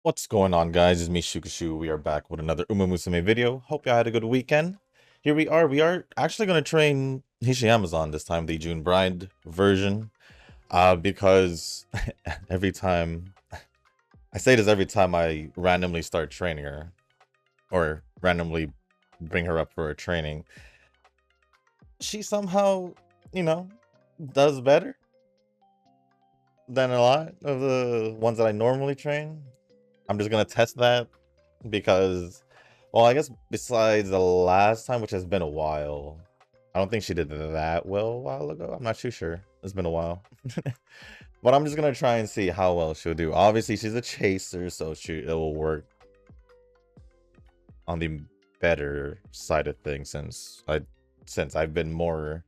What's going on, guys? It's me, Shukashu. We are back with another umamusume video. Hope y'all had a good weekend. Here we are. We are actually going to train Hishi Amazon this time, the June Bride version. Because every time, I say this every time I randomly start training her, or randomly bring her up for a training, she somehow, you know, does better than a lot of the ones that I normally train. I'm just gonna test that because, well, I guess besides the last time, which has been a while, I don't think she did that well a while ago. I'm not too sure. It's been a while. But I'm just gonna try and see how well she'll do. Obviously, she's a chaser, so it will work on the better side of things since I've been more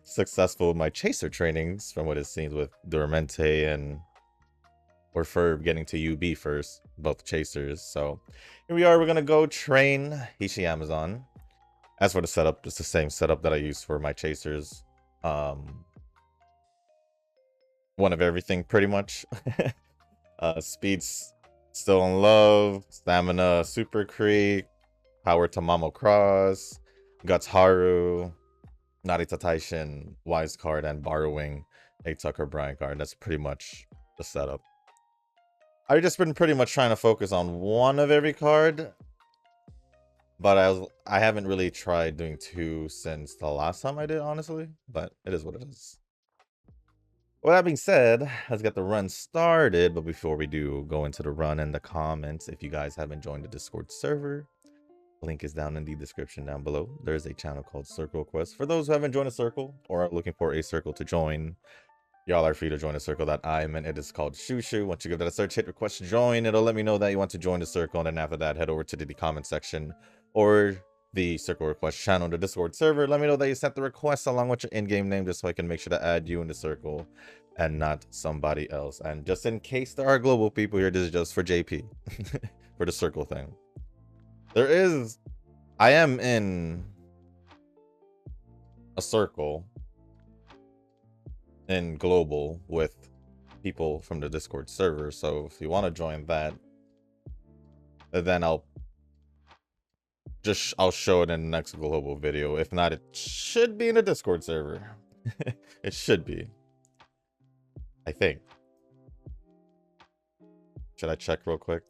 successful with my chaser trainings from what it seems with Dormente and or for getting to UB first, both chasers. So here we are. We're gonna go train Hishi Amazon. As for the setup, it's the same setup that I use for my chasers. One of everything pretty much. Speed's still in love, stamina super creek, power to Mamo Cross, Guts Haru, Narita Taishin, Wise card, and borrowing a Tucker Bryant card. That's pretty much the setup. I've just been pretty much trying to focus on one of every card, but I haven't really tried doing two since the last time I did, honestly, but it is what it is. With that being said, let's get the run started, but before we do, go into the run in the comments. If you guys haven't joined the Discord server, link is down in the description down below. There's a channel called Circle Quest. For those who haven't joined a circle or are looking for a circle to join, y'all are free to join a circle that I'm in. It is called Shushu. Once you give that a search, hit request to join. It'll let me know that you want to join the circle. And then after that, head over to the comment section or the circle request channel in the Discord server. Let me know that you sent the request along with your in-game name just so I can make sure to add you in the circle and not somebody else. And just in case there are global people here, this is just for JP, for the circle thing. I am in a circle in global with people from the Discord server, so if you want to join that, then I'll show it in the next global video. If not, it should be in the Discord server. It should be, I think. Should I check real quick?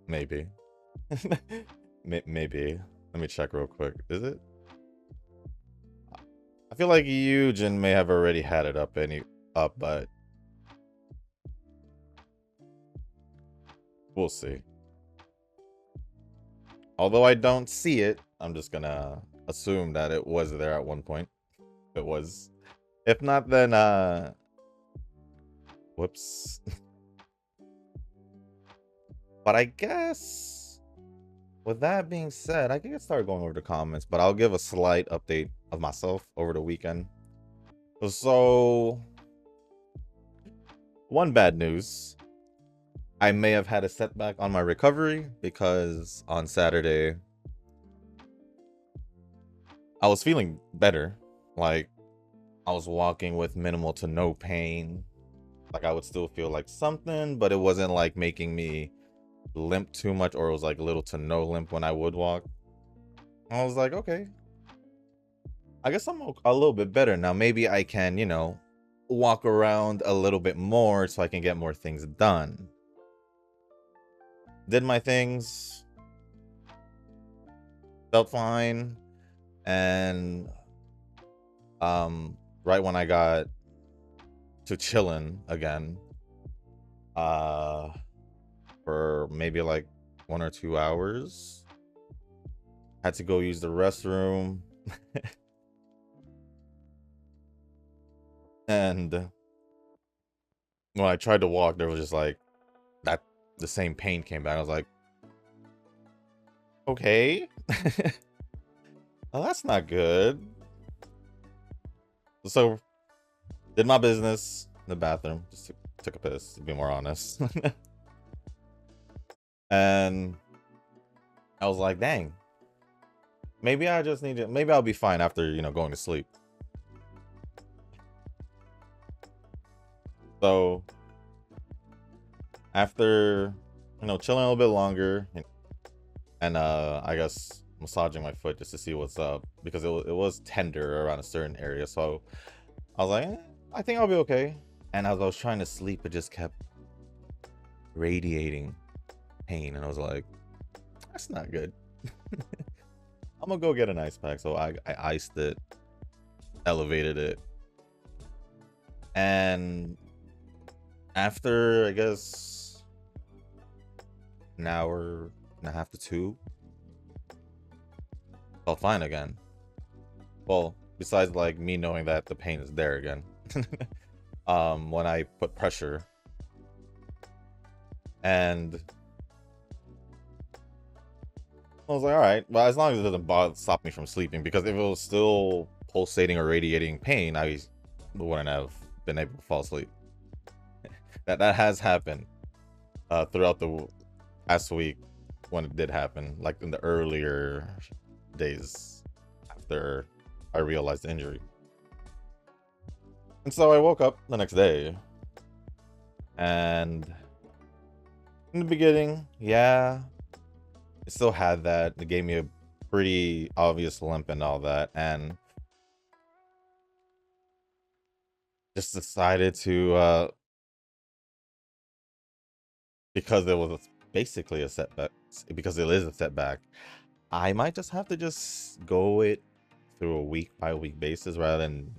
Maybe. Maybe. Let me check real quick. Is it? I feel like Eugen may have already had it up but we'll see. Although I don't see it, I'm just gonna assume that it was there at one point. It was. If not, then whoops. But I guess with that being said, I can get started going over the comments, but I'll give a slight update of myself over the weekend. So, one bad news. I may have had a setback on my recovery because on Saturday, I was feeling better. Like, I was walking with minimal to no pain. Like, I would still feel like something, but it wasn't like making me limp too much, or it was like little to no limp when I would walk. I was like, okay, I guess I'm a little bit better now. Maybe I can, you know, walk around a little bit more so I can get more things done. Did my things, felt fine, and right when I got to chilling again, for maybe like 1 or 2 hours, had to go use the restroom. And when I tried to walk, there was just like that the same pain came back. I was like, okay. Well, that's not good. So did my business in the bathroom, just took a piss, to be more honest. And I was like, dang, Maybe I just need to. Maybe I'll be fine after, you know, going to sleep. So after, you know, chilling a little bit longer and I guess massaging my foot just to see what's up because it was tender around a certain area. So I was like, I think I'll be okay. And as I was trying to sleep, it just kept radiating pain, and I was like, that's not good. I'm gonna go get an ice pack. So I iced it, elevated it, and after I guess an hour and a half to two, felt fine again. Well, besides like me knowing that the pain is there again. When I put pressure, and I was like, all right, well, as long as it doesn't stop me from sleeping, because if it was still pulsating or radiating pain, I wouldn't have been able to fall asleep. That has happened throughout the past week when it did happen, like in the earlier days after I realized the injury. And so I woke up the next day, and in the beginning, yeah, it still had that. It gave me a pretty obvious limp and all that, and just decided to because it was basically a setback, because it is a setback, I might just have to just go it through a week by week basis rather than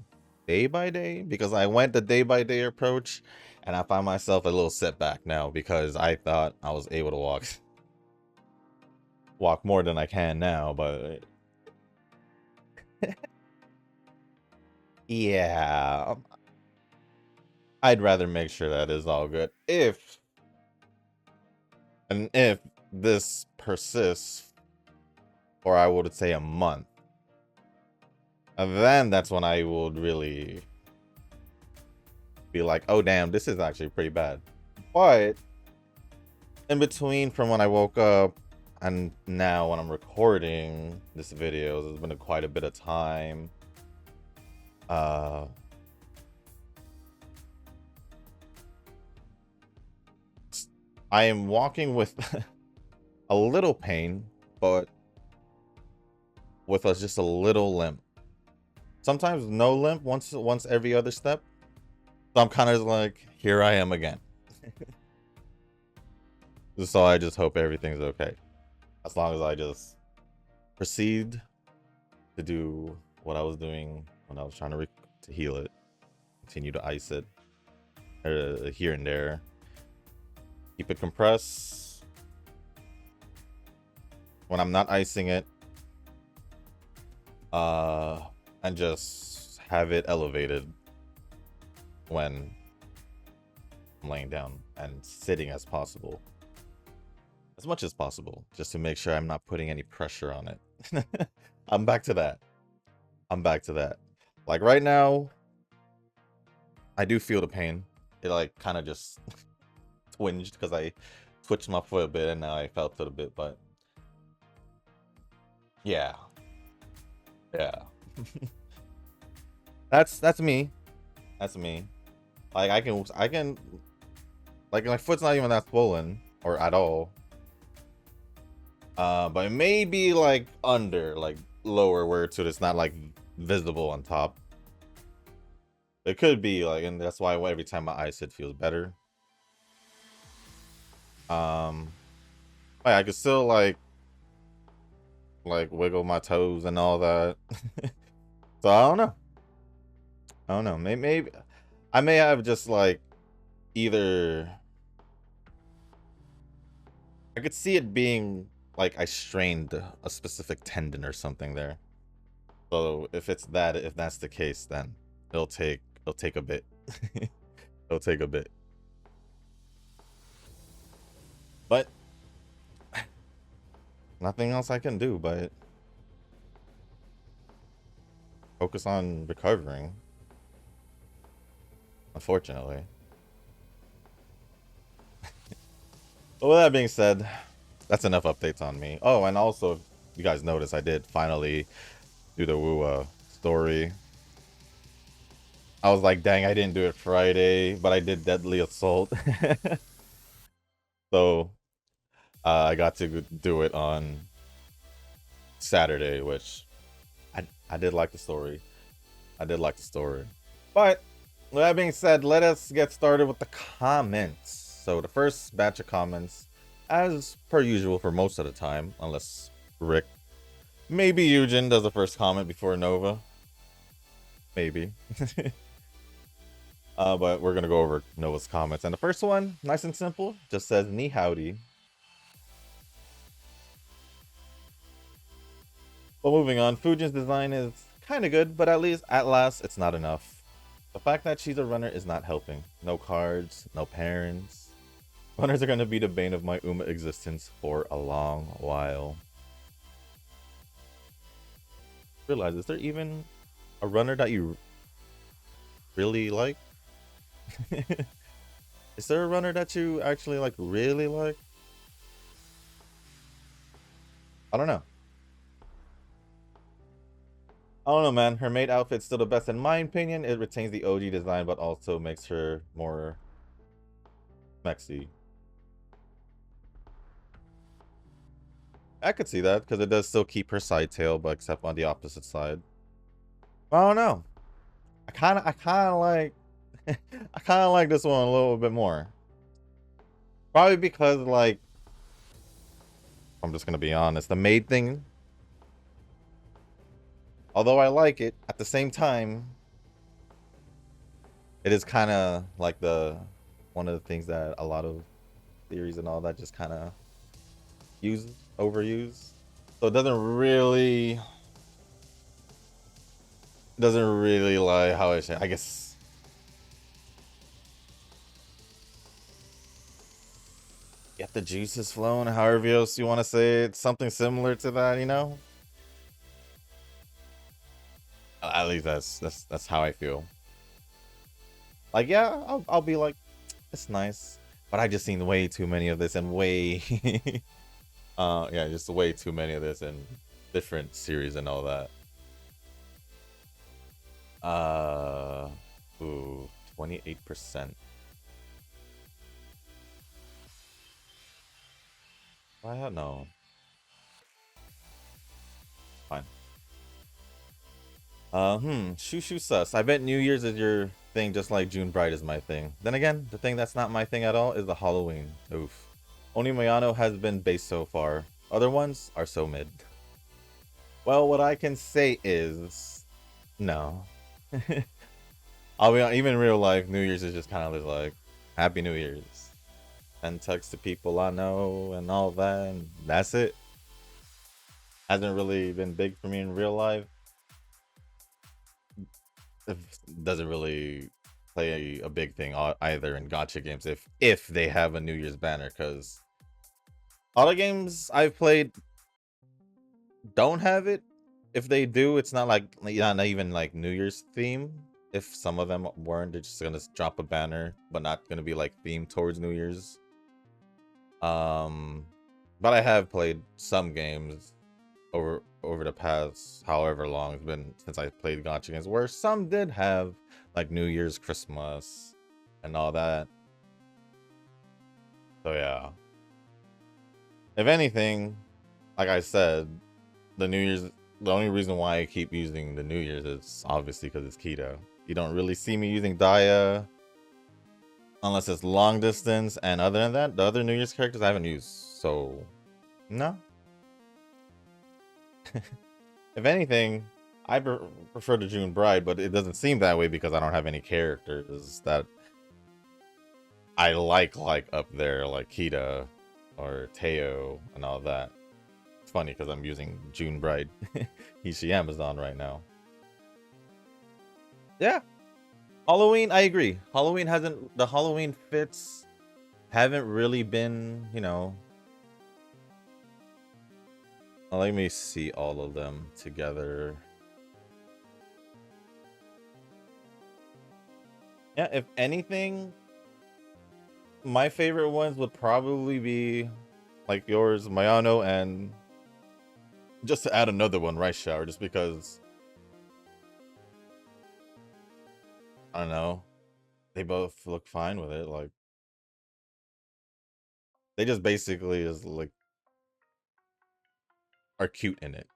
day by day, because I went the day by day approach and I find myself a little setback now because I thought I was able to walk more than I can now, but yeah, I'd rather make sure that is all good. If this persists for, I would say, a month, and then that's when I would really be like, oh damn, this is actually pretty bad. But in between, from when I woke up and now when I'm recording this video, there's been quite a bit of time. I am walking with a little pain, but with just a little limp. Sometimes no limp once every other step. So I'm kind of like, here I am again. So I just hope everything's okay. As long as I just proceed to do what I was doing when I was trying to heal it. Continue to ice it here and there. Keep it compressed. When I'm not icing it, and just have it elevated when I'm laying down and sitting as possible. As much as possible, just to make sure I'm not putting any pressure on it. I'm back to that. Like right now, I do feel the pain. It like kind of just twinged because I twitched my foot a bit and now I felt it a bit, but yeah. That's me. Like I can like my foot's not even that swollen or at all. But it may be like under, like lower where it's not like visible on top. It could be like, and that's why every time I ice it feels better. I could still like wiggle my toes and all that. So I don't know. Maybe I may have just like either I could see it being like I strained a specific tendon or something there. So if that's the case, then it'll take a bit. It'll take a bit. But nothing else I can do but focus on recovering. Unfortunately. But with that being said, that's enough updates on me. Oh, and also, you guys noticed, I did finally do the Wua story. I was like, dang, I didn't do it Friday, but I did Deadly Assault. So I got to do it on Saturday, which I did like the story. I did like the story. But with that being said, let us get started with the comments. So the first batch of comments, as per usual for most of the time, unless Rick, maybe Eugen does the first comment before Nova. Maybe. But we're gonna go over Nova's comments. And the first one, nice and simple, just says "Ni howdy." Well, moving on, Fujin's design is kind of good, but at last, it's not enough. The fact that she's a runner is not helping. No cards, no parents. Runners are gonna be the bane of my Uma existence for a long while. Realize, is there even a runner that you really like? Is there a runner that you actually like really like? I don't know. I don't know, man. Her maid outfit's still the best in my opinion. It retains the OG design, but also makes her more mexy. I could see that, because it does still keep her side tail, but except on the opposite side. I don't know. I kind of like, I kind of like this one a little bit more. Probably because, like, I'm just gonna be honest, the maid thing, although I like it, at the same time, it is kind of like one of the things that a lot of theories and all that just kind of overuse. So it doesn't really like how I guess get the juices flowing, however else you want to say it, something similar to that, you know. At least that's how I feel. Like, yeah, I'll be like, it's nice, but I just seen way too many of this and way yeah, just way too many of this in different series and all that. Ooh, 28%. I don't know. Fine. Shushu sus. I bet New Year's is your thing, just like June Bride is my thing. Then again, the thing that's not my thing at all is the Halloween. Oof. Only Mayano has been base so far. Other ones are so mid. Well, what I can say is no. I'll be even in real life, New Year's is just kind of just like Happy New Year's. And text to people I know and all that, and that's it. Hasn't really been big for me in real life. It doesn't really play a big thing either in gacha games if they have a New Year's banner, because all the games I've played don't have it. If they do, it's not like not even like New Year's theme. If some of them weren't, they're just gonna drop a banner, but not gonna be like themed towards New Year's. But I have played some games over the past however long it's been since I played gacha games, where some did have like New Year's, Christmas, and all that. So yeah. If anything, like I said, the only reason why I keep using the New Year's is obviously because it's keto. You don't really see me using Daya unless it's long distance, and other than that, the other New Year's characters I haven't used. So no. If anything, I prefer the June Bride, but it doesn't seem that way because I don't have any characters that I like up there, like Kita or Teo and all that. It's funny because I'm using June Bride Hishi Amazon right now. Yeah. Halloween, I agree. The Halloween fits haven't really been, you know. Let me see all of them together. Yeah, if anything, my favorite ones would probably be like yours, Mayano, and Just to add another one, Rice Shower, just because I don't know. They both look fine with it. Like they just basically is like are cute in it.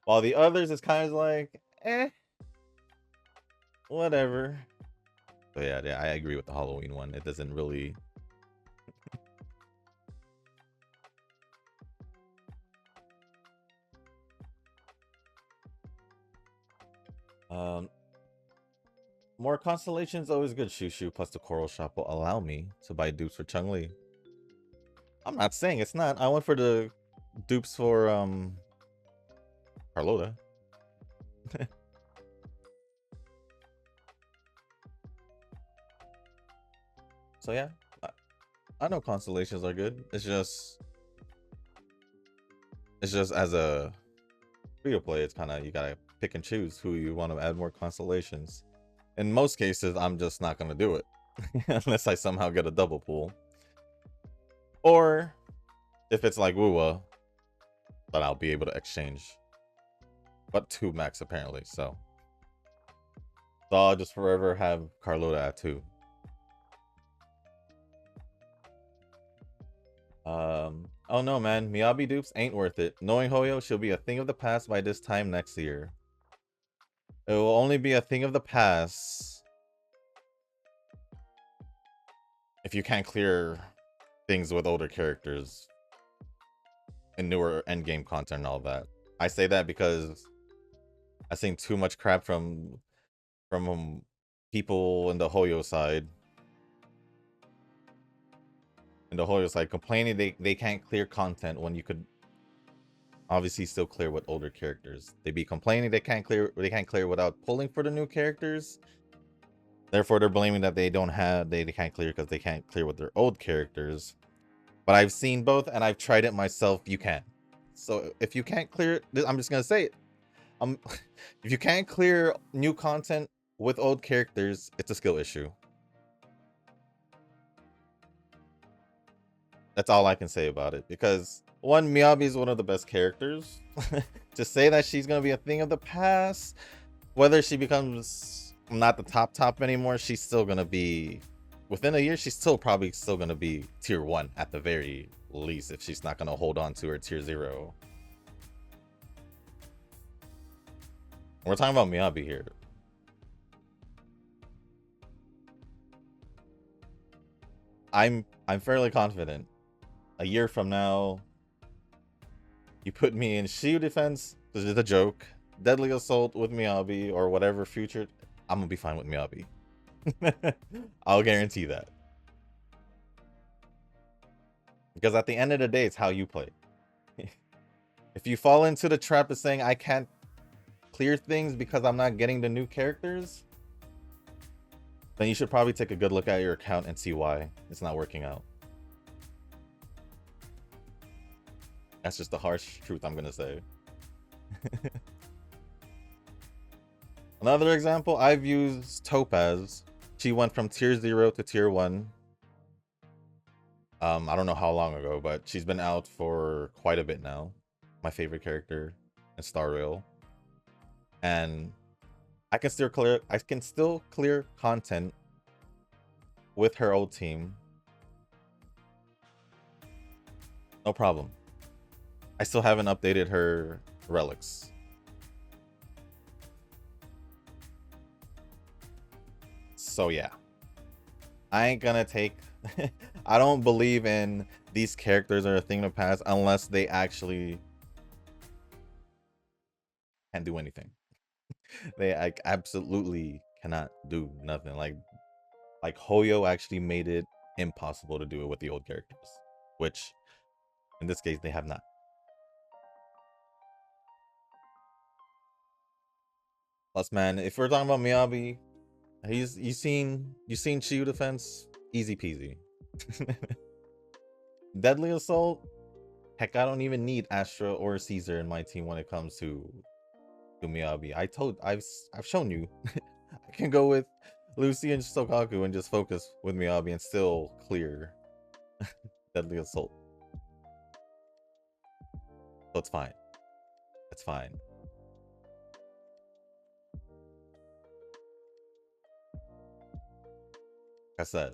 While the others is kind of like, whatever. So yeah, I agree with the Halloween one. It doesn't really. More constellations always good. Shushu plus the Coral Shop will allow me to buy dupes for Chun-Li. I'm not saying it's not. I went for the dupes for Carlota. So yeah, I know constellations are good. It's just as a free to play, it's kind of you gotta pick and choose who you want to add more constellations. In most cases, I'm just not gonna do it unless I somehow get a double pull, or if it's like Wuwa, then I'll be able to exchange. But 2 max apparently, so I'll just forever have Carlota at 2. Oh no, man. Miyabi dupes ain't worth it. Knowing Hoyo, she'll be a thing of the past by this time next year. It will only be a thing of the past if you can't clear things with older characters and newer endgame content and all that. I say that because I've seen too much crap from people in the Hoyo side. In the Hoyo side complaining they can't clear content when you could obviously still clear with older characters. They be complaining they can't clear without pulling for the new characters. Therefore, they're blaming that they can't clear because they can't clear with their old characters. But I've seen both and I've tried it myself. You can. So if you can't clear it, I'm just gonna say it. If you can't clear new content with old characters, it's a skill issue. That's all I can say about it. Because one, Miyabi is one of the best characters. To say that she's gonna be a thing of the past, whether she becomes not the top anymore, she's still gonna be within a year. She's still probably gonna be tier 1 at the very least if she's not gonna hold on to her tier 0. We're talking about Miyabi here. I'm fairly confident. A year from now, you put me in shield defense, this is a joke. Deadly assault with Miyabi or whatever future, I'm gonna be fine with Miyabi. I'll guarantee that. Because at the end of the day, it's how you play. If you fall into the trap of saying I can't clear things because I'm not getting the new characters, then you should probably take a good look at your account and see why it's not working out. That's just the harsh truth I'm gonna say. Another example, I've used Topaz. She went from tier 0 to tier 1. I don't know how long ago, but she's been out for quite a bit now. My favorite character in Star Rail. And I can still clear content with her old team. No problem. I still haven't updated her relics. So yeah. I ain't gonna take I don't believe in these characters are a thing of the past unless they actually can't do anything. They absolutely cannot do nothing. Like Hoyo actually made it impossible to do it with the old characters, which in this case they have not. Plus, man, if we're talking about Miyabi, you seen Shield defense, easy peasy. Deadly assault, heck, I don't even need Astra or Caesar in my team when it comes to Miyabi. I've shown you. I can go with Lucy and Sokaku and just focus with Miyabi and still clear Deadly assault. So it's fine. It's fine. Like I said,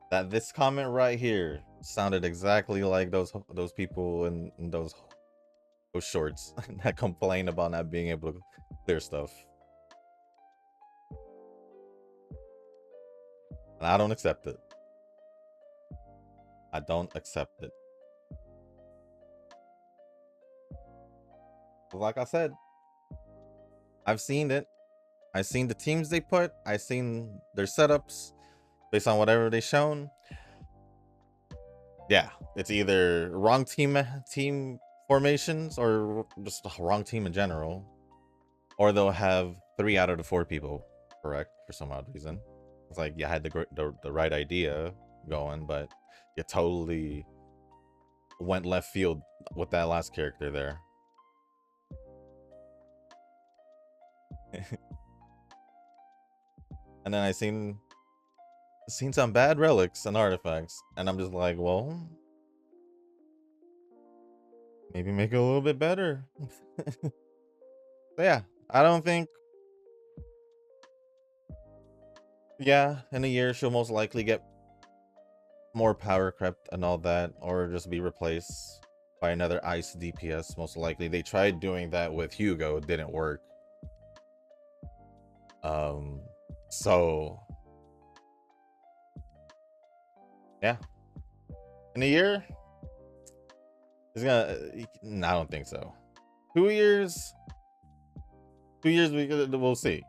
that this comment right here sounded exactly like those people in those shorts that complain about not being able to clear stuff. And I don't accept it. I don't accept it. But like I said, I've seen it. I've seen the teams they put. I've seen their setups based on whatever they shown. Yeah, it's either wrong team formations or just wrong team in general, or they'll have 3 out of the 4 people correct for some odd reason. It's like you had the right idea going, but you totally went left field with that last character there. And then I seen some bad relics and artifacts, and I'm just like, well, maybe make it a little bit better. But yeah, I don't think. Yeah, in a year she'll most likely get more power crept and all that, or just be replaced by another ice DPS. Most likely, they tried doing that with Hugo, it didn't work. So yeah, in a year, it's gonna. I don't think so. 2 years. 2 years we'll see.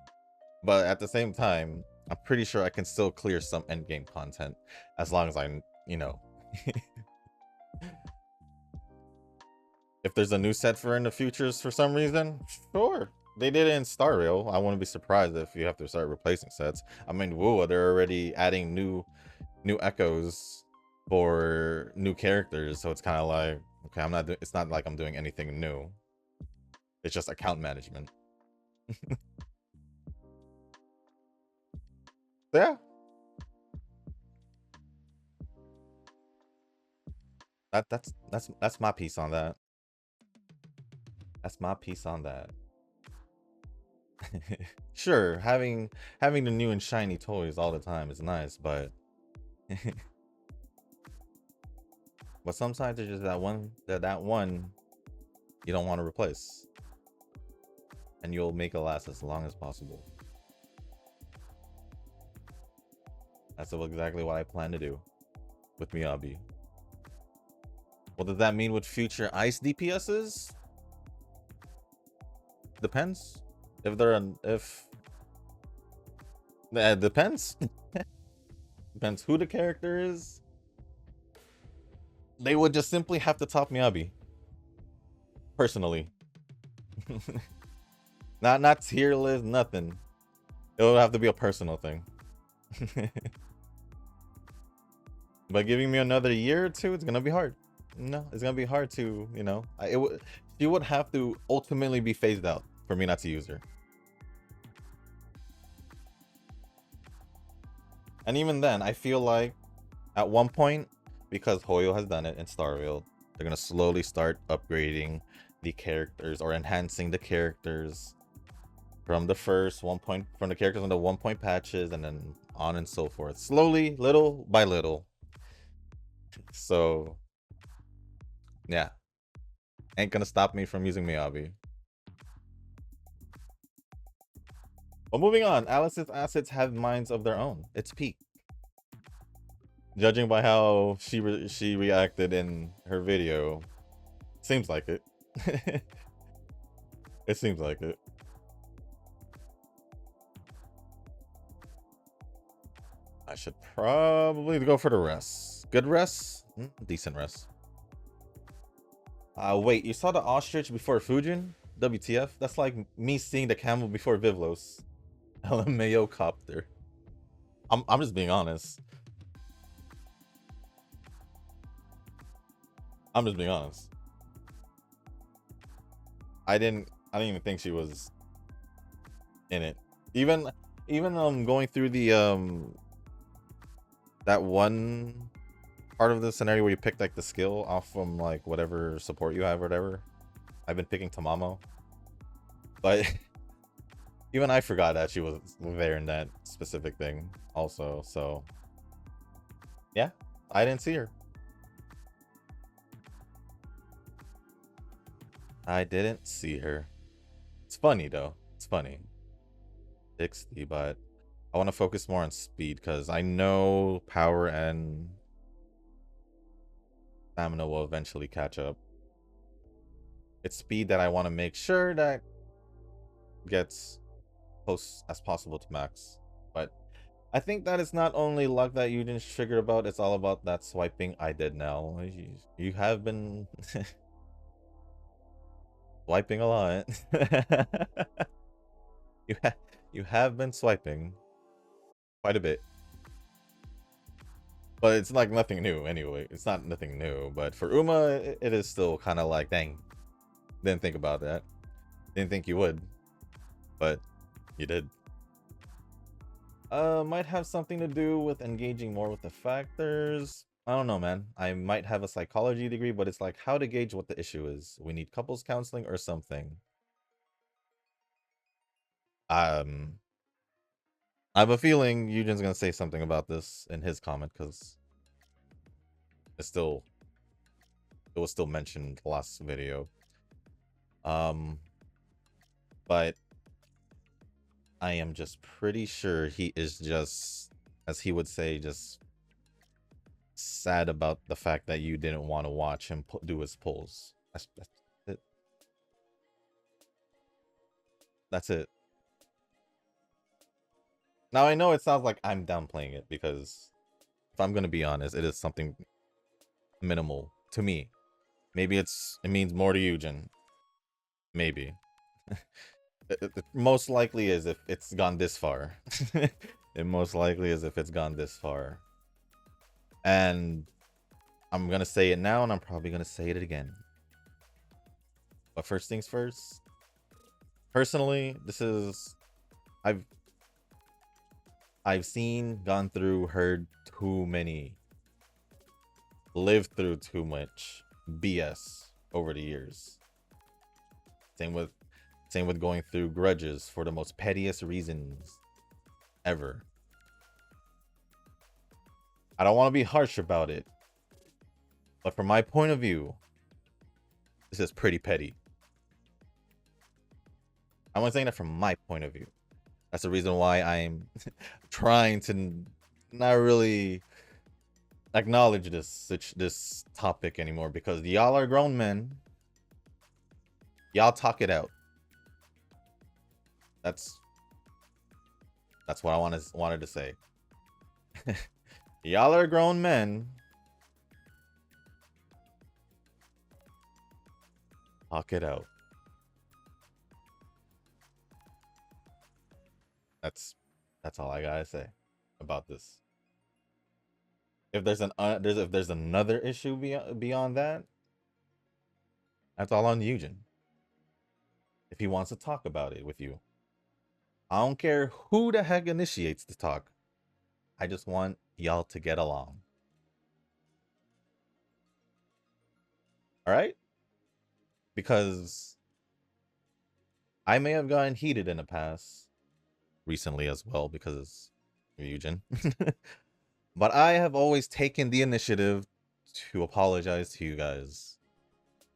But at the same time, I'm pretty sure I can still clear some endgame content as long as I, if there's a new set for in the futures for some reason, sure. They did it in Star Rail. I wouldn't be surprised if you have to start replacing sets. I mean, whoa, they're already adding new echoes for new characters, so it's kind of like, okay, it's not like I'm doing anything new. It's just account management. Yeah. That's my piece on that. That's my piece on that. Sure, having the new and shiny toys all the time is nice, but but sometimes there's just that one you don't want to replace, and you'll make it last as long as possible. That's exactly what I plan to do with Miyabi. What does that mean with future ice DPSs? Depends. If they're depends. Depends who the character is. They would just simply have to top Miyabi. Personally. not tier list, nothing. It would have to be a personal thing. But giving me another year or 2, it's gonna be hard. No, it's gonna be hard to, she would have to ultimately be phased out for me not to use her. And even then, I feel like at one point, because Hoyo has done it in Starfield, they're gonna slowly start upgrading the characters or enhancing the characters from the first from the characters on the 1 point patches, and then on and so forth, slowly, little by little. So yeah, ain't gonna stop me from using Miyabi. But moving on, Alice's assets have minds of their own. It's peak. Judging by how she reacted in her video, seems like it. It seems like it. I should probably go for the rest. Good rest? Decent rest. Wait, you saw the ostrich before Fujin? WTF? That's like me seeing the camel before Vivlos. LMAO copter. I'm just being honest. I'm just being honest. I didn't even think she was in it. Even going through the that one part of the scenario where you pick like the skill off from like whatever support you have or whatever. I've been picking Tamamo, but even I forgot that she was there in that specific thing also. So yeah, I didn't see her. I didn't see her. It's funny though. It's funny. 60, but I want to focus more on speed because I know power and stamina will eventually catch up. It's speed that I want to make sure that gets close as possible to max. But I think that it's not only luck that you didn't figure about, it's all about that swiping I did now. You have been swiping a lot. You have been swiping quite a bit. But it's like nothing new anyway. It's not nothing new. But for Uma, it is still kind of like, dang, didn't think about that. Didn't think you would. But you did. Might have something to do with engaging more with the factors. I don't know, man. I might have a psychology degree, but it's like how to gauge what the issue is. We need couples counseling or something. I have a feeling Eugen's gonna say something about this in his comment because it was still mentioned last video. But I am just pretty sure he is just, as he would say, just sad about the fact that you didn't want to watch him do his pulls. That's it. That's it. Now I know it sounds like I'm downplaying it because if I'm gonna be honest, it is something minimal to me. Maybe it means more to Eugen. Maybe. It most likely is if it's gone this far. It most likely is if it's gone this far. And I'm gonna say it now and I'm probably gonna say it again. But first things first. Personally, this is I've seen, gone through, heard too many, lived through too much BS over the years. Same with going through grudges for the most pettiest reasons ever. I don't want to be harsh about it, but from my point of view, this is pretty petty. I'm only saying that from my point of view. That's the reason why I'm trying to not really acknowledge this topic anymore, because y'all are grown men. Y'all talk it out. That's what I wanted to say. Y'all are grown men. Talk it out. That's all I gotta say about this. If there's another issue beyond that, that's all on Eugen. If he wants to talk about it with you, I don't care who the heck initiates the talk. I just want y'all to get along. All right? Because I may have gotten heated in the past, recently as well, because of Eugen. But I have always taken the initiative to apologize to you guys.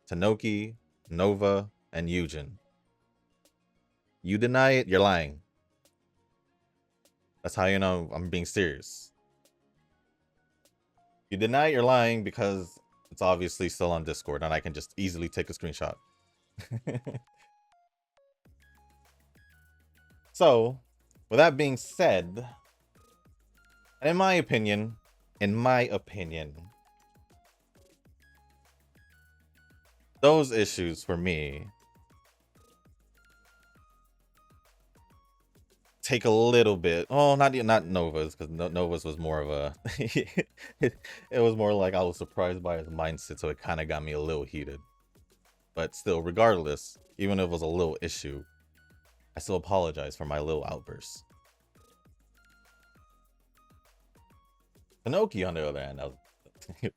Tanoki, Nova, and Eugen. You deny it, you're lying. That's how you know I'm being serious. You deny it, you're lying because it's obviously still on Discord and I can just easily take a screenshot. So, with that being said, in my opinion, those issues for me take a little bit. Oh, not Nova's, because Nova's was more of a it was more like I was surprised by his mindset, so it kind of got me a little heated. But still, regardless, even if it was a little issue, I still apologize for my little outburst. Tanoki, on the other hand,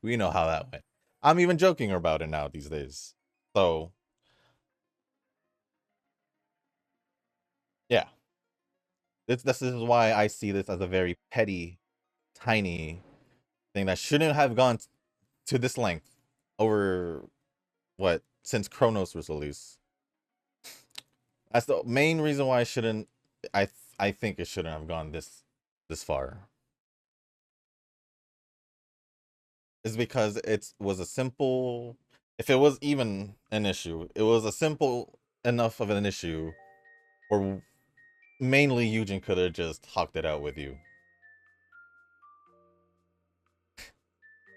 we know how that went. I'm even joking about it now these days. So, This is why I see this as a very petty, tiny thing that shouldn't have gone to this length over what since Chronos was released. That's the main reason why I shouldn't. I think it shouldn't have gone this far. Is because it was a simple. If it was even an issue, it was a simple enough of an issue, or mainly Eugen could have just hawked it out with you.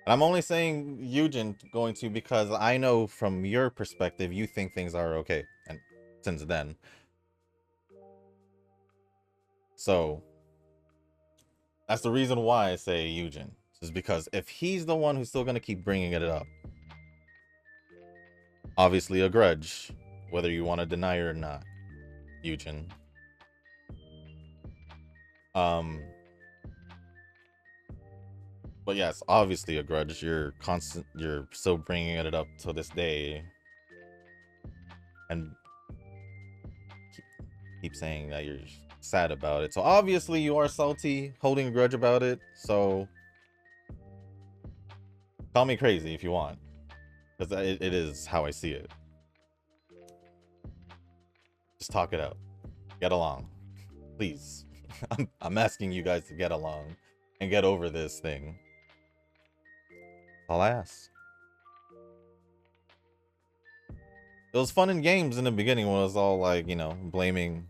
And I'm only saying Eugen going to because I know from your perspective you think things are okay, and since then. So that's the reason why I say Eugen. Is because if he's the one who's still gonna keep bringing it up, obviously a grudge, whether you want to deny it or not, Eugen. But yes, obviously a grudge. You're still bringing it up to this day, and keep saying that you're sad about it. So obviously you are salty, holding a grudge about it. So call me crazy if you want, because it is how I see it. Just talk it out. Get along, please. I'm asking you guys to get along and get over this thing. All I ask. It was fun in games in the beginning when it was all like, you know, blaming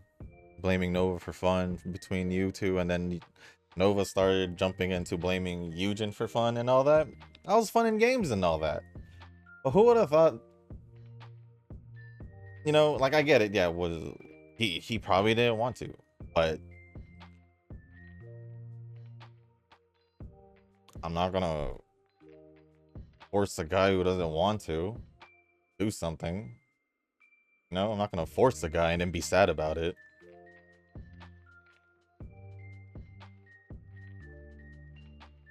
Nova for fun between you two, and then Nova started jumping into blaming Eugen for fun and all that. That was fun in games and all that. But who would have thought, you know, like I get it, yeah, was he probably didn't want to, but I'm not gonna force a guy who doesn't want to do something. No, I'm not gonna force a guy and then be sad about it.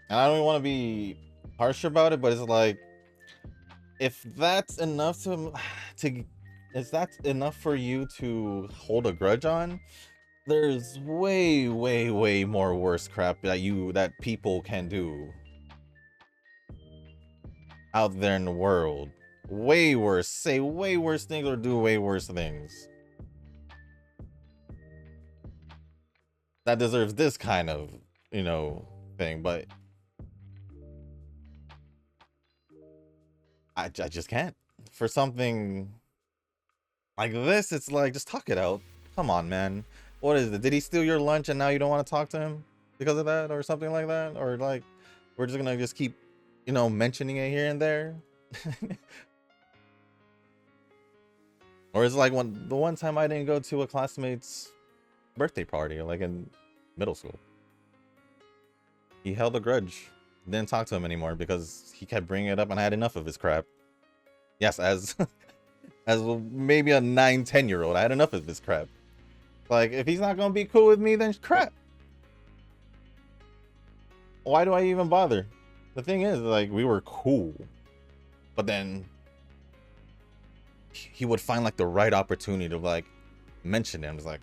And I don't even want to be harsh about it, but it's like, if that's enough is that enough for you to hold a grudge on? There's way more worse crap that people can do out there in the world. Way worse. Say way worse things or do way worse things. That deserves this kind of, you know, thing, but I just can't. For something like this, it's like, just talk it out. Come on, man. What is it? Did he steal your lunch and now you don't want to talk to him because of that, or something like that? Or like, we're just gonna just keep, you know, mentioning it here and there? Or it's like the one time I didn't go to a classmate's birthday party, like in middle school. He held a grudge. Didn't talk to him anymore because he kept bringing it up and I had enough of his crap. Yes, as as maybe a 9-10-year-old, I had enough of this crap. Like, if he's not gonna be cool with me, then crap. Why do I even bother? The thing is, like, we were cool, but then he would find like the right opportunity to like mention him. It's like,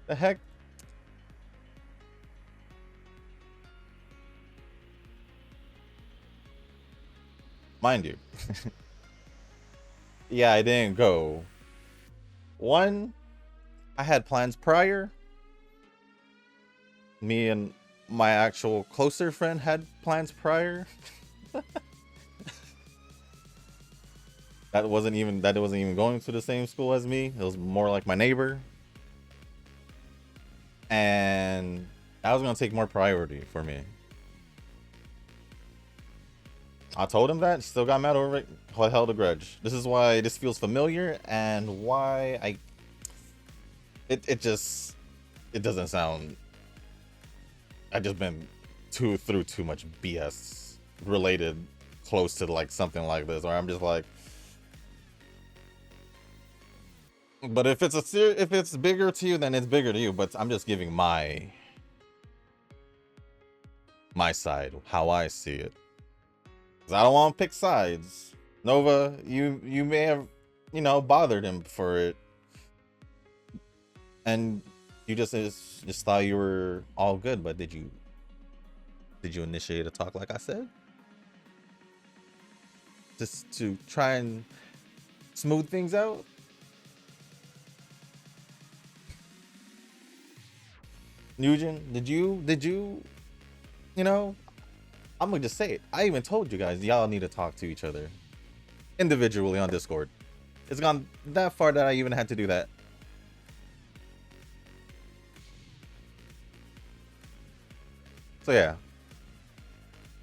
the heck? Mind you, yeah, I didn't go. One, I had plans prior. Me and my actual closer friend had plans prior. That wasn't even going to the same school as me. It was more like my neighbor. And that was gonna take more priority for me. I told him that, still got mad over it, held a grudge. This is why this feels familiar and why it doesn't sound. I just been through too much BS related close to like something like this, or I'm just like, but if it's bigger to you, then it's bigger to you. But I'm just giving my side, how I see it. 'Cause I don't want to pick sides. Nova, you may have, you know, bothered him for it, and You just thought you were all good, but did you initiate a talk like I said? Just to try and smooth things out? Nugent, you know, I'm gonna just say it. I even told you guys y'all need to talk to each other individually on Discord. It's gone that far that I even had to do that. So yeah,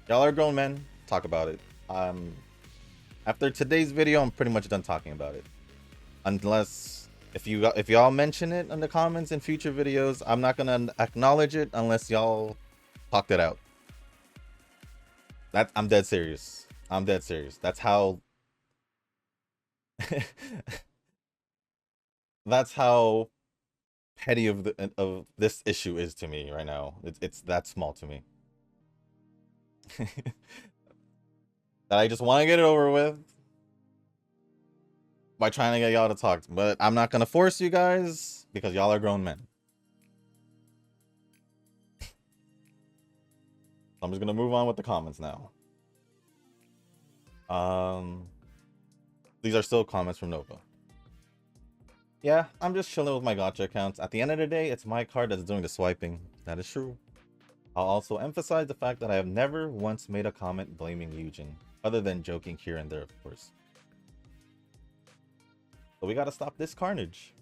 y'all are grown men. Talk about it. After today's video, I'm pretty much done talking about it. Unless if y'all mention it in the comments in future videos, I'm not gonna acknowledge it unless y'all talked it out. I'm dead serious. I'm dead serious. That's how. That's how petty of this issue is to me right now. It's that small to me. That I just want to get it over with by trying to get y'all to talk. But I'm not gonna force you guys because y'all are grown men. I'm just gonna move on with the comments now. These are still comments from Nova. Yeah, I'm just chilling with my gacha accounts. At the end of the day, it's my card that's doing the swiping. That is true. I'll also emphasize the fact that I have never once made a comment blaming Eugen, other than joking here and there, of course. But we gotta stop this carnage.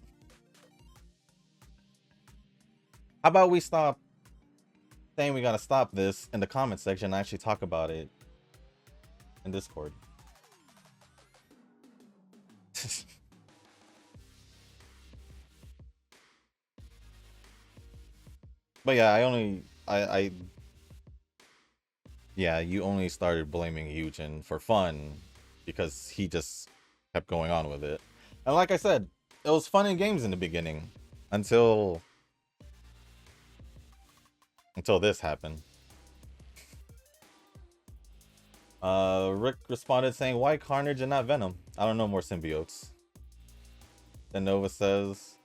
How about we stop saying we gotta stop this in the comment section and actually talk about it in Discord? But yeah, yeah, you only started blaming Eugen for fun because he just kept going on with it. And like I said, it was fun in games in the beginning until this happened. Rick responded saying, "Why Carnage and not Venom? I don't know more symbiotes." Then Nova says,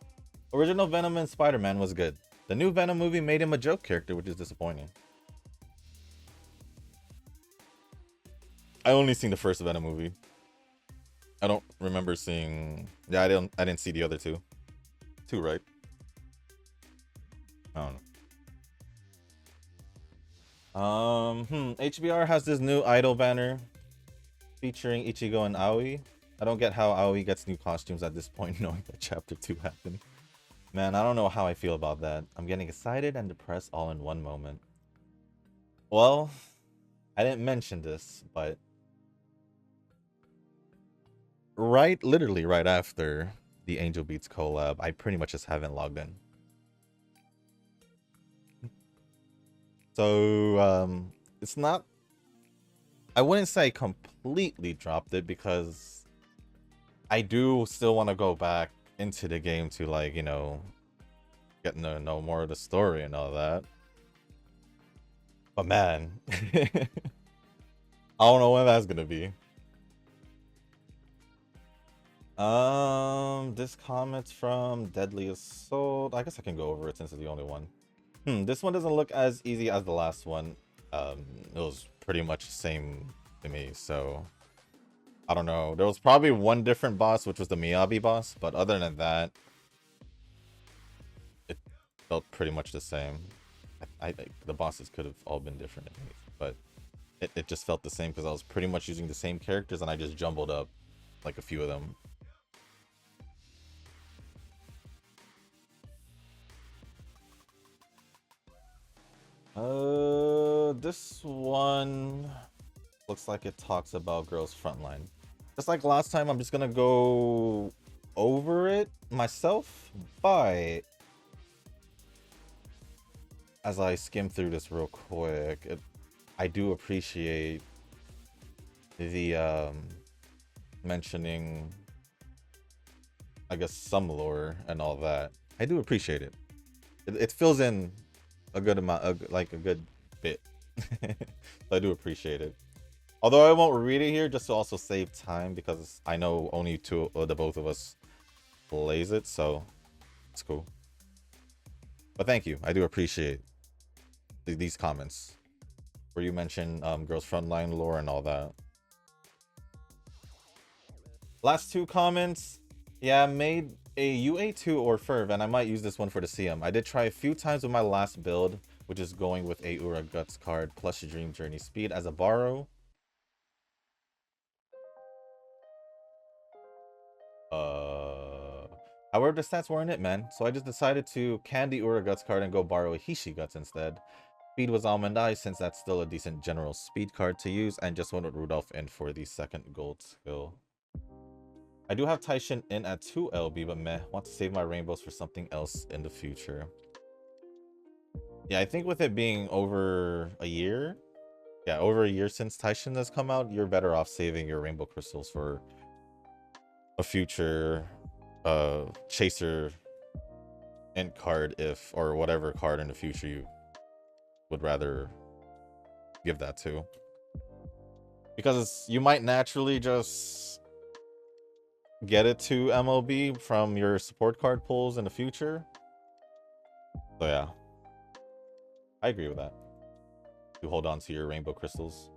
"Original Venom and Spider-Man was good. The new Venom movie made him a joke character, which is disappointing." I only seen the first Venom movie. I don't remember seeing. Yeah, I didn't see the other two. Two, right? I don't know. HBR has this new idol banner featuring Ichigo and Aoi. I don't get how Aoi gets new costumes at this point, knowing that chapter 2 happened. Man, I don't know how I feel about that. I'm getting excited and depressed all in one moment. Well, I didn't mention this, but literally right after the Angel Beats collab, I pretty much just haven't logged in. So, it's not... I wouldn't say completely dropped it because I do still want to go back into the game to, like, you know, getting to know more of the story and all that. But man, I don't know when that's gonna be. This comment's from Deadly Assault. I guess I can go over it since it's the only one. This one doesn't look as easy as the last one. It was pretty much the same to me, so I don't know. There was probably one different boss, which was the Miyabi boss, but other than that, it felt pretty much the same. I think the bosses could have all been different, but it just felt the same because I was pretty much using the same characters and I just jumbled up like a few of them. This one looks like it talks about Girls Frontline. Just like last time, I'm just gonna go over it myself by as I skim through this real quick. I do appreciate the mentioning, I guess, some lore and all that. I do appreciate it. It fills in a good amount, like a good bit. So I do appreciate it. Although I won't read it here just to also save time because I know only the both of us plays it, so it's cool. But thank you. I do appreciate these comments where you mention girls frontline lore and all that. Last two comments. Yeah, I made a UA2 or Ferv, and I might use this one for the CM. I did try a few times with my last build, which is going with a Ura Guts card plus a Dream Journey speed as a borrow. However, the stats weren't it, man. So I just decided to can the Ura Guts card and go borrow a Hishi Guts instead. Speed was Almond Eye since that's still a decent general speed card to use, and just wanted Rudolph in for the second gold skill. I do have Taishin in at 2 LB, but meh, want to save my rainbows for something else in the future. Yeah, I think with it being over a year, yeah, over a year since Taishin has come out, you're better off saving your rainbow crystals for a future chaser int card, if or whatever card in the future you would rather give that to, because you might naturally just get it to MLB from your support card pulls in the future. So yeah, I agree with that. You hold on to your rainbow crystals.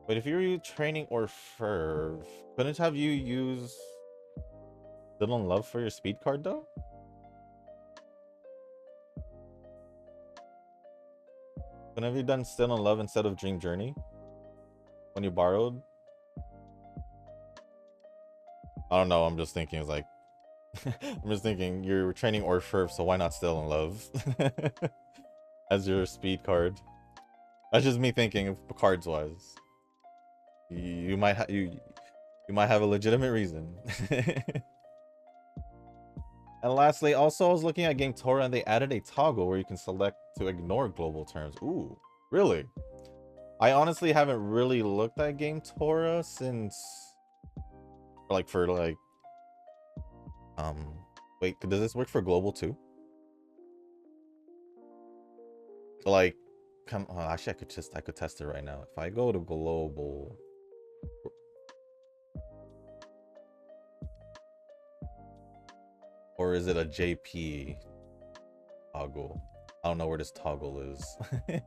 But if you're training or Ferv, couldn't have you use Still in Love for your speed card though? Couldn't have you done Still in Love instead of Dream Journey when you borrowed? I don't know, I'm just thinking, it's like I'm just thinking you're training or Ferv, so why not Still in Love as your speed card? That's just me thinking cards wise. You might have a legitimate reason. And lastly, also I was looking at Gametora and they added a toggle where you can select to ignore global terms. Ooh, really? I honestly haven't really looked at Gametora since wait, does this work for global too? Like, actually I could test it right now. If I go to global, or is it a JP toggle? I don't know where this toggle is. I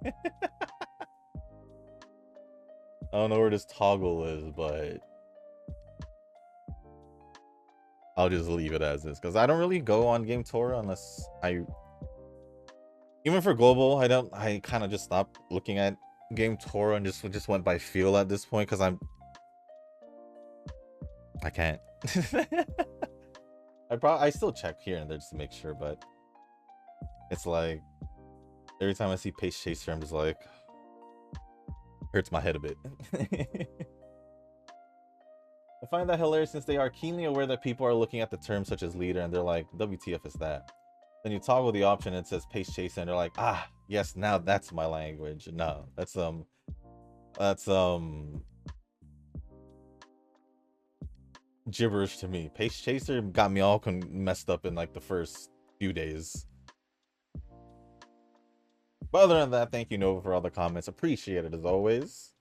don't know where this toggle is, but I'll just leave it as is, because I don't really go on Gametora unless even for global, I kind of just stopped looking at Gametora and just went by feel at this point, because I can't. I still check here and there just to make sure, but it's like every time I see Pace Chaser, I'm just like, hurts my head a bit. I find that hilarious since they are keenly aware that people are looking at the terms such as leader and they're like, WTF is that? Then you toggle the option and it says Pace Chaser and they're like, ah, yes, now that's my language. No, that's gibberish to me. Pace Chaser got me all messed up in like the first few days. But other than that, thank you, Nova, for all the comments. Appreciate it as always.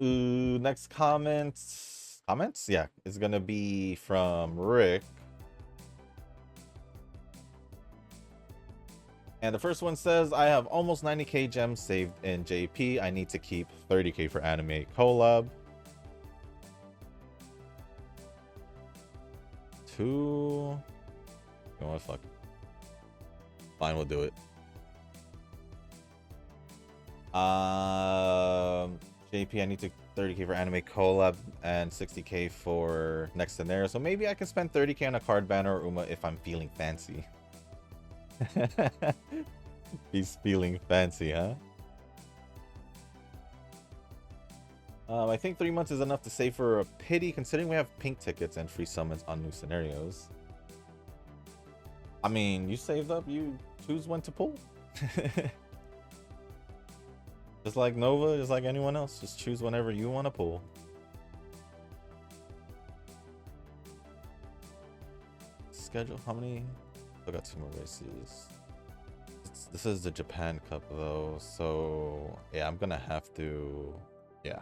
Ooh, next comments, yeah, it's gonna be from Rick. And the first one says, I have almost 90k gems saved in JP. I need to keep 30k for anime collab. You know what, fuck. Fine, we'll do it. JP, I need to 30k for anime collab and 60k for next scenario. So maybe I can spend 30k on a card banner or Uma if I'm feeling fancy. He's feeling fancy, huh? I think 3 months is enough to save for a pity, considering we have pink tickets and free summons on new scenarios. I mean, you saved up, you choose when to pull. Just like Nova, just like anyone else, just choose whenever you want to pull. Schedule, how many? I got 2 more races. This is the Japan Cup though, so yeah, I'm gonna have to, yeah.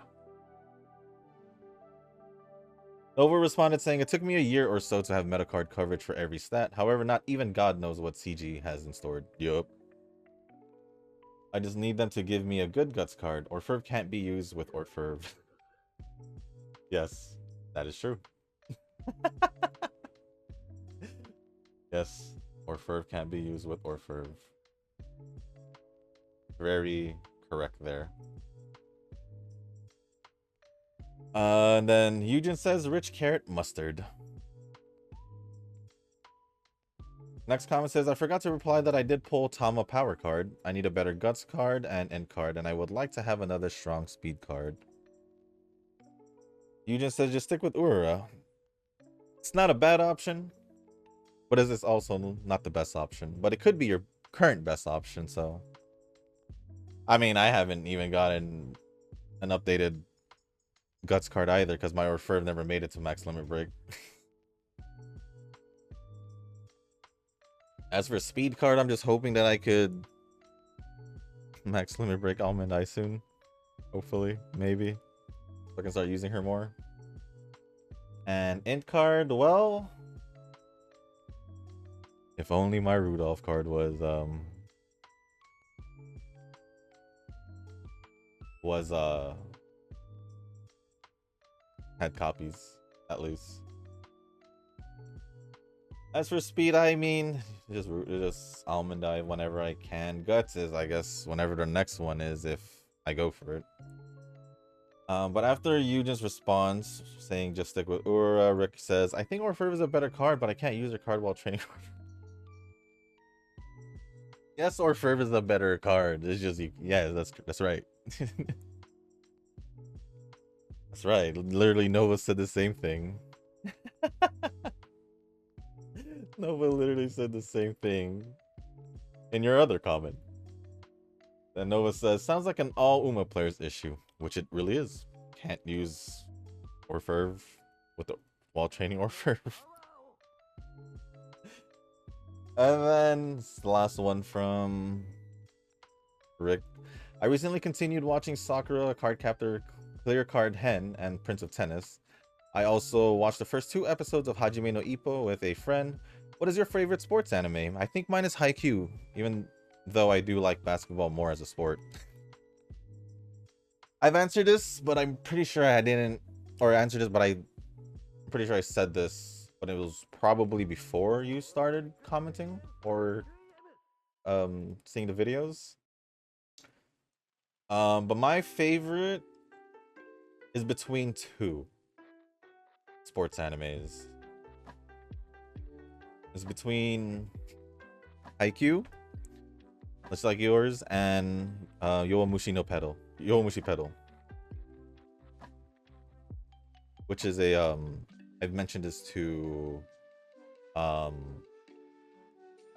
Nova responded saying, it took me a year or so to have meta card coverage for every stat. However, not even God knows what CG has in store. Yup. I just need them to give me a good Guts card. Orferv can't be used with Orferv. Yes, that is true. Yes, Orferv can't be used with Orferv. Very correct there. And then Eugen says, rich carrot mustard. Next comment says, I forgot to reply that I did pull Tama power card. I need a better guts card and end card, and I would like to have another strong speed card. Eugen says, just stick with Urara. It's not a bad option, but is this also not the best option? But it could be your current best option, so. I mean, I haven't even gotten an updated guts card either, because my Orferv never made it to max limit break. As for speed card, I'm just hoping that I could max limit break Almond Eye soon. Hopefully, maybe. So I can start using her more. And int card, well, if only my Rudolph card was had copies, at least. As for speed, I mean, just Almond Eye whenever I can. Guts is, I guess, whenever the next one is, if I go for it. But after Eugen's response, saying just stick with Ura, Rick says, I think Orferv is a better card, but I can't use her card while training. Yes, Orferv is a better card. It's just, yeah, that's right. That's right. Literally, Nova said the same thing. Nova literally said the same thing in your other comment. Then Nova says, sounds like an all Uma player's issue, which it really is. Can't use Orferv with the while training Orferv. And then the last one from Rick. I recently continued watching Sakura, Cardcaptor, Clear Card Hen, and Prince of Tennis. I also watched the first 2 episodes of Hajime no Ippo with a friend. What is your favorite sports anime? I think mine is Haikyuu, even though I do like basketball more as a sport. I've answered this, but I'm pretty sure I didn't, or answered this, but I'm pretty sure I said this, but it was probably before you started commenting or seeing the videos. But my favorite is between 2 sports animes. It's between Haikyuu, just like yours, and Yowamushi Pedal, which is a I've mentioned this to I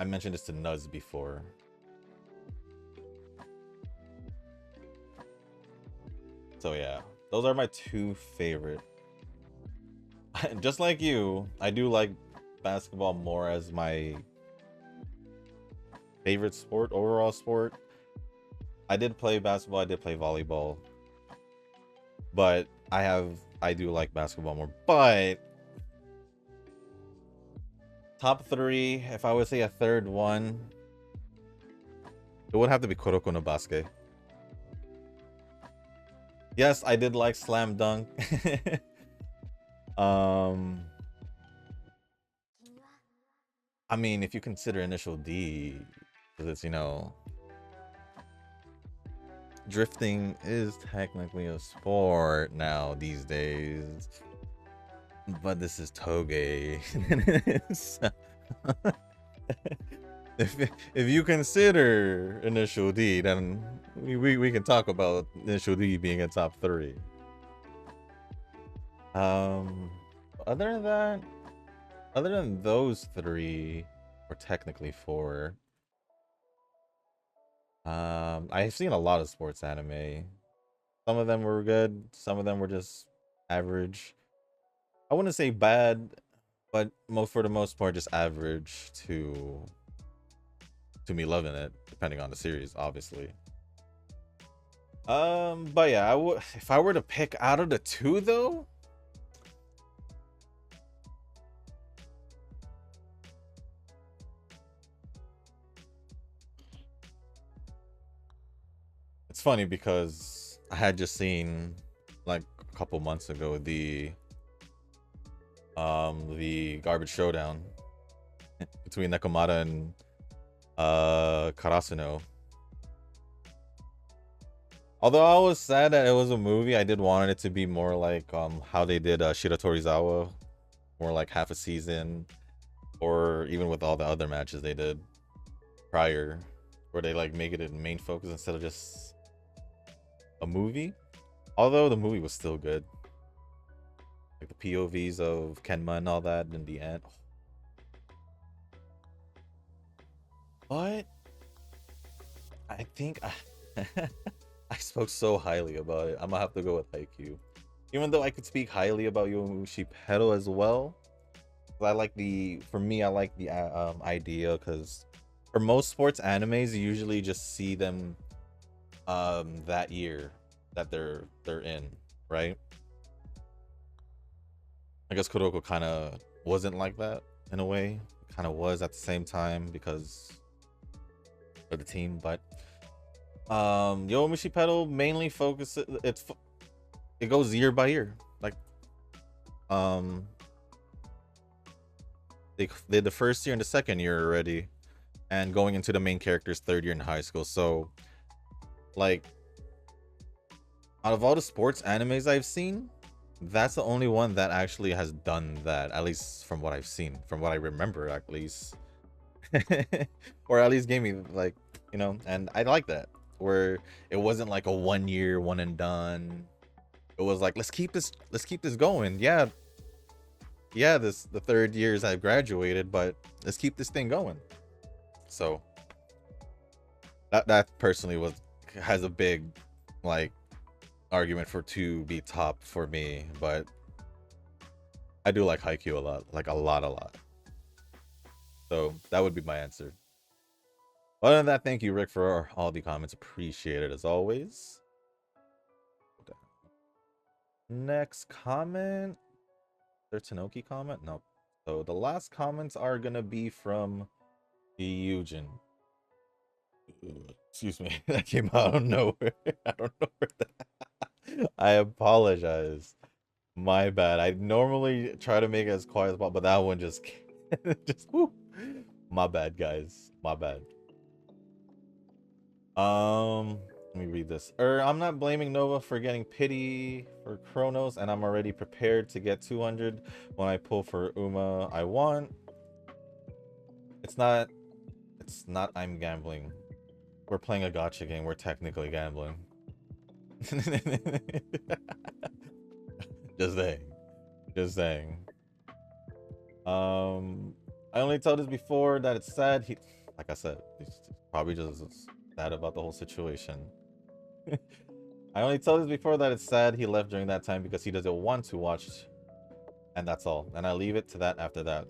mentioned this to Nuz before. So yeah, those are my 2 favorite. Just like you, I do like basketball more as my favorite sport, overall sport. I did play basketball, I did play volleyball, but I do like basketball more. But top 3, if I would say a third one, it would have to be Kuroko no Basket. Yes, I did like Slam Dunk. I mean, if you consider Initial D, because it's, you know, drifting is technically a sport now these days, but this is Toge. If you consider Initial D, then we can talk about Initial D being a top 3. Other than that, other than those 3, or technically 4, I've seen a lot of sports anime. Some of them were good, some of them were just average. I wouldn't say bad, but for the most part, just average to me loving it, depending on the series, obviously. But yeah, if I were to pick out of the 2 though, It's funny because I had just seen like a couple months ago the garbage showdown between Nekomata and Karasuno. Although I was sad that it was a movie, I did want it to be more like how they did Shira Torizawa, more like half a season, or even with all the other matches they did prior, where they like make it a main focus instead of just a movie. Although the movie was still good, like the POVs of Kenma and all that in the end. But I think I spoke so highly about it. I'm gonna have to go with Haikyuu. Even though I could speak highly about Yomushi Pedal as well. I like for me, I like the idea because for most sports animes, you usually just see them that year that they're in, right? I guess Kuroko kind of wasn't like that in a way. Kind of was at the same time because of the team, but Yomushi Pedal mainly focuses it goes year by year. Like they did the first year and the second year already, and going into the main character's third year in high school. So like out of all the sports animes I've seen, that's the only one that actually has done that, at least from what I've seen, from what I remember at least. Or at least gave me like, and I like that, where it wasn't like a 1 year one and done. It was like, let's keep this going. Yeah, this the third years I've graduated, but let's keep this thing going. So that personally has a big like argument for to be top for me, but I do like Haikyuu a lot, like a lot. So that would be my answer. Other than that, thank you, Rick, for all the comments. Appreciate it as always. Next comment. Their Tanoki comment? No. So the last comments are gonna be from Eugen. Excuse me. That came out of nowhere. I don't know where that. I apologize. My bad. I normally try to make it as quiet as possible, but that one just just whew. My bad, guys. My bad. Let me read this. I'm not blaming Nova for getting pity for Kronos, and I'm already prepared to get 200 when I pull for Uma I want. It's not I'm gambling. We're playing a gacha game. We're technically gambling. Just saying. I only told this before that it's sad. Like I said, he's probably just sad about the whole situation. I only told this before that it's sad he left during that time because he doesn't want to watch, and that's all. And I leave it to that after that.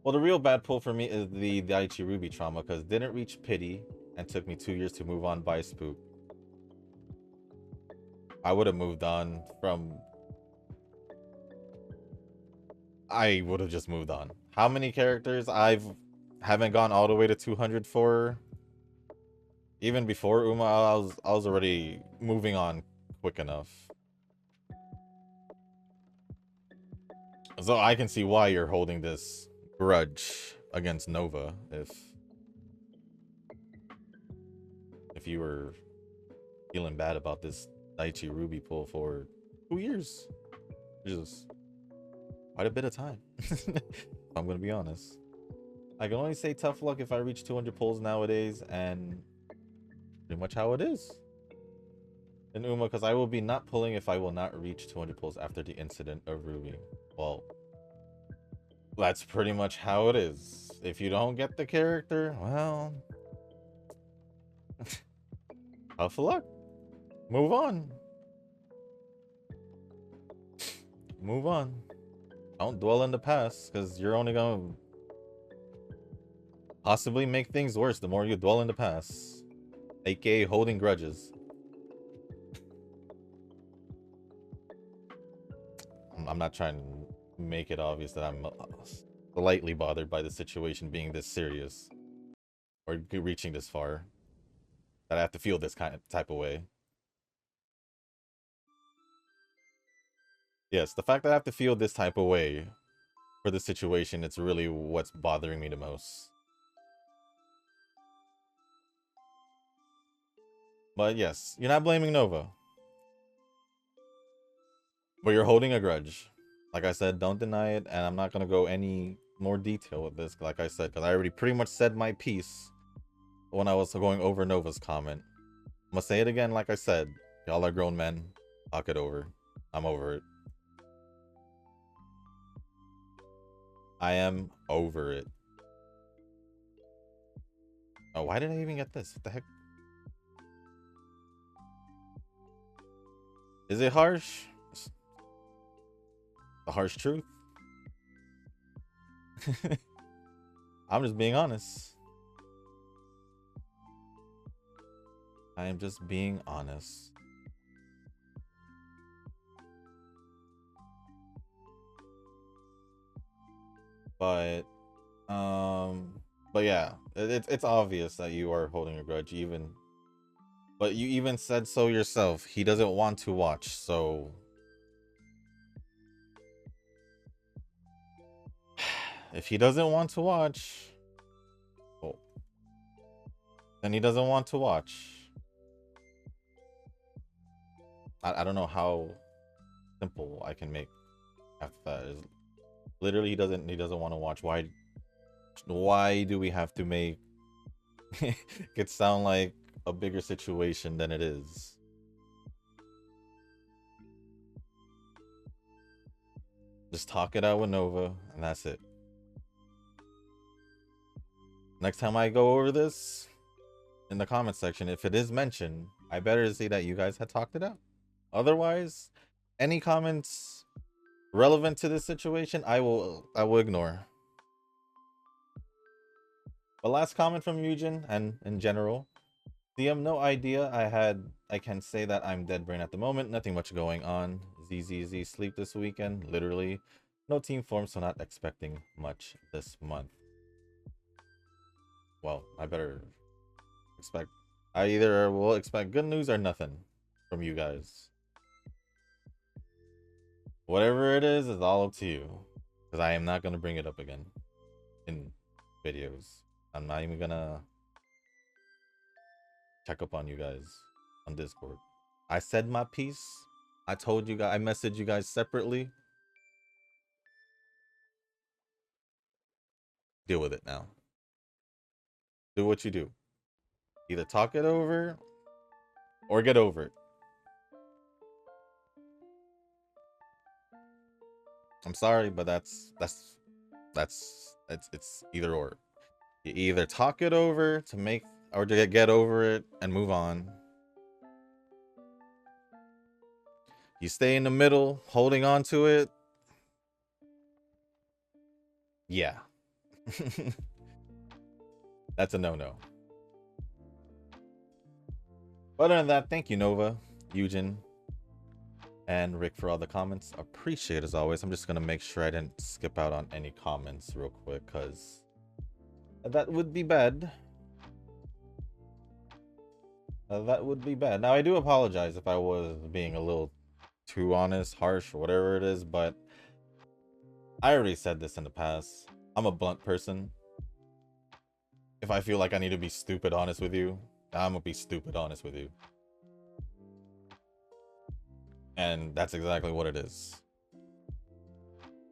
Well, the real bad pull for me is the Daiichi Ruby trauma, because didn't reach pity and took me 2 years to move on by Spook. I would have moved on from... I would have just moved on. How many characters haven't gone all the way to 200 for? Even before Uma, I was already moving on quick enough. So I can see why you're holding this grudge against Nova if you were feeling bad about this Daiichi Ruby pull for 2 years. Just quite a bit of time. I'm gonna be honest. I can only say tough luck if I reach 200 pulls nowadays, and pretty much how it is in Uma, because I will be not pulling if I will not reach 200 pulls after the incident of Ruby. Well, that's pretty much how it is. If you don't get the character, well, tough luck. Move on. Move on. Don't dwell in the past, because you're only gonna possibly make things worse the more you dwell in the past, aka holding grudges. I'm not trying to make it obvious that I'm slightly bothered by the situation being this serious or reaching this far. that I have to feel this type of way. Yes, the fact that I have to feel this type of way for the situation, it's really what's bothering me the most. But yes, you're not blaming Nova, but you're holding a grudge. Like I said, don't deny it, and I'm not gonna go any more detail with this, like I said, because I already pretty much said my piece when I was going over Nova's comment. I'm gonna say it again, like I said. Y'all are grown men. Talk it over. I'm over it. I am over it. Oh, why did I even get this? What the heck? Is it harsh? The harsh truth? I'm just being honest. I am just being honest. But yeah, it's obvious that you are holding a grudge, but you even said so yourself. He doesn't want to watch, so if he doesn't want to watch, well, then he doesn't want to watch. I don't know how simple I can make after that. Is literally he doesn't want to watch. Why do we have to make it sound like a bigger situation than it is? Just talk it out with Nova, and that's it. Next time I go over this in the comment section, if it is mentioned, I better see that you guys had talked it out. Otherwise, any comments relevant to this situation, I will ignore. The last comment from Eugen, and in general, DM, no idea. I can say that I'm dead brain at the moment. Nothing much going on. ZZZ sleep this weekend. Literally. No team form, so not expecting much this month. Well, I better expect. I either will expect good news or nothing from you guys. Whatever it is all up to you. Because I am not going to bring it up again in videos. I'm not even going to check up on you guys on Discord. I said my piece. I told you guys, I messaged you guys separately. Deal with it now. Do what you do. Either talk it over or get over it. I'm sorry, but it's either or. You either talk it over to make or to get over it and move on. You stay in the middle, holding on to it. Yeah. That's a no-no. Other than that, thank you, Nova, Eugen, and Rick for all the comments. Appreciate it as always. I'm just gonna make sure I didn't skip out on any comments real quick, because that would be bad. That would be bad. Now, I do apologize if I was being a little too honest, harsh, or whatever it is, but I already said this in the past. I'm a blunt person. If I feel like I need to be stupid honest with you, I'm gonna be stupid honest with you. And that's exactly what it is.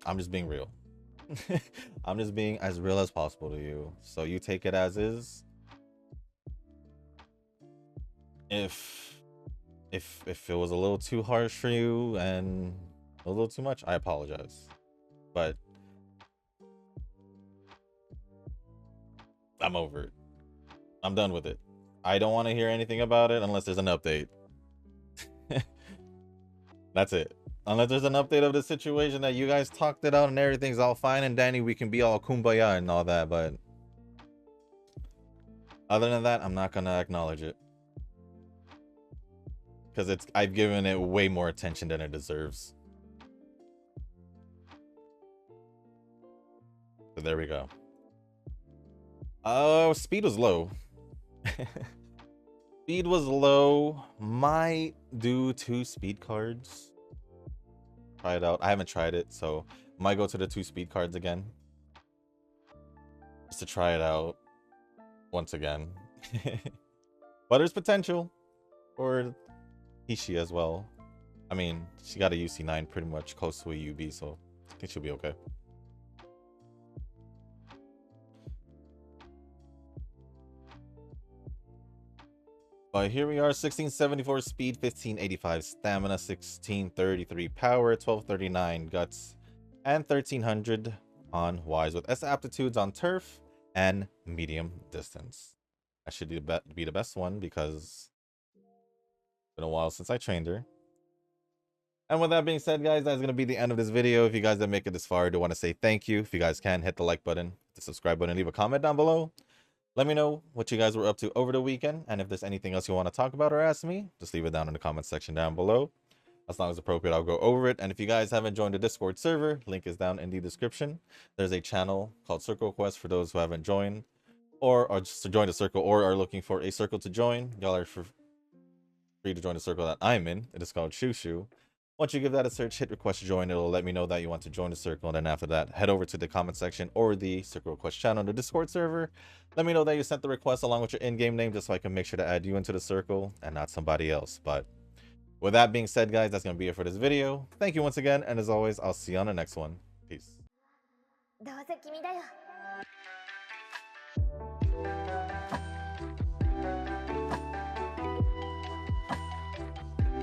I'm just being real. I'm just being as real as possible to you. So you take it as is. If it was a little too harsh for you and a little too much, I apologize. But I'm over it. I'm done with it. I don't want to hear anything about it unless there's an update. That's it. Unless there's an update of the situation that you guys talked it out and everything's all fine and dandy, we can be all kumbaya and all that, but other than that, I'm not gonna acknowledge it. Because I've given it way more attention than it deserves. So there we go. Oh, speed was low. Speed was low. Might do 2 speed cards. Try it out. I haven't tried it, so might go to the 2 speed cards again. Just to try it out once again. But there's potential for Hishi as well. I mean, she got a UC9 pretty much close to a UB, so I think she'll be okay. But here we are, 1674 speed, 1585 stamina, 1633 power, 1239 guts, and 1300 on wise with S aptitudes on turf and medium distance. That should be the best one because it's been a while since I trained her. And with that being said, guys, that's going to be the end of this video. If you guys didn't make it this far, I do want to say thank you. If you guys can, hit the like button, the subscribe button, leave a comment down below. Let me know what you guys were up to over the weekend, and if there's anything else you want to talk about or ask me, just leave it down in the comment section down below. As long as appropriate, I'll go over it. And if you guys haven't joined the Discord server, link is down in the description. There's a channel called Circle Quest for those who haven't joined, or just to join the circle, or are looking for a circle to join. Y'all are free to join the circle that I'm in. It is called Shushu. Once you give that a search, hit request to join. It'll let me know that you want to join the circle. And then after that, head over to the comment section or the circle request channel on the Discord server. Let me know that you sent the request along with your in-game name, just so I can make sure to add you into the circle and not somebody else. But with that being said, guys, that's going to be it for this video. Thank you once again. And as always, I'll see you on the next one. Peace.